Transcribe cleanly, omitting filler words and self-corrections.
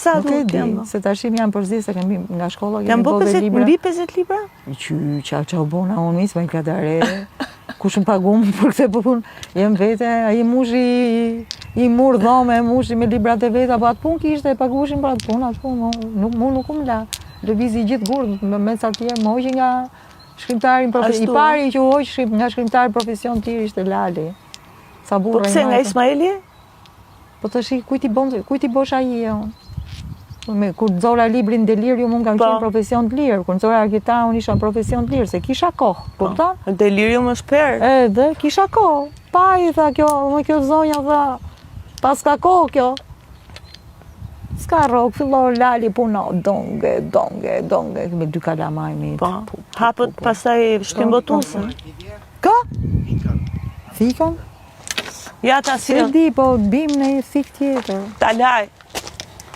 Sa Nuk e duhet di, janë? se tashim janë përzi se kemi nga shkolla Janë kemi bë bërë 50 libra. mbi 50 libra? Qa u bona unë misë me kadare, kush më pagum për këtë punë, jem vete, ai mushi i mur dhome, mushi me librat e veta, po atë punë kishte, pagushin për atë punë, nuk më la. Lëvizi gjithë gurë, me sa tjerë, më hoqi nga shkrimtarin, i pari që u hoqë nga shkrimtari profesion tjerë ishte Lali. Sa burra Po pse nga Ismaili? Po të shi, kujti bosh aji e unë. Kur nëzora librin Delirium, unë kam qenë profesion të lirë, kur nëzora gitarë, unë isha profesion të lirë, se kisha kohë, kupton? Delirium është perë. Edhe, kisha kohë. Pa i tha kjo zonja tha, pas ka kohë kjo. Ska rogë, fillor Lali puno, donge, me 2 kalamaj me... Hapët pasaj shtimbotuse. Ka? Fikon? Ja ta si... Se di, po bim në fik tjetër. Ta laj.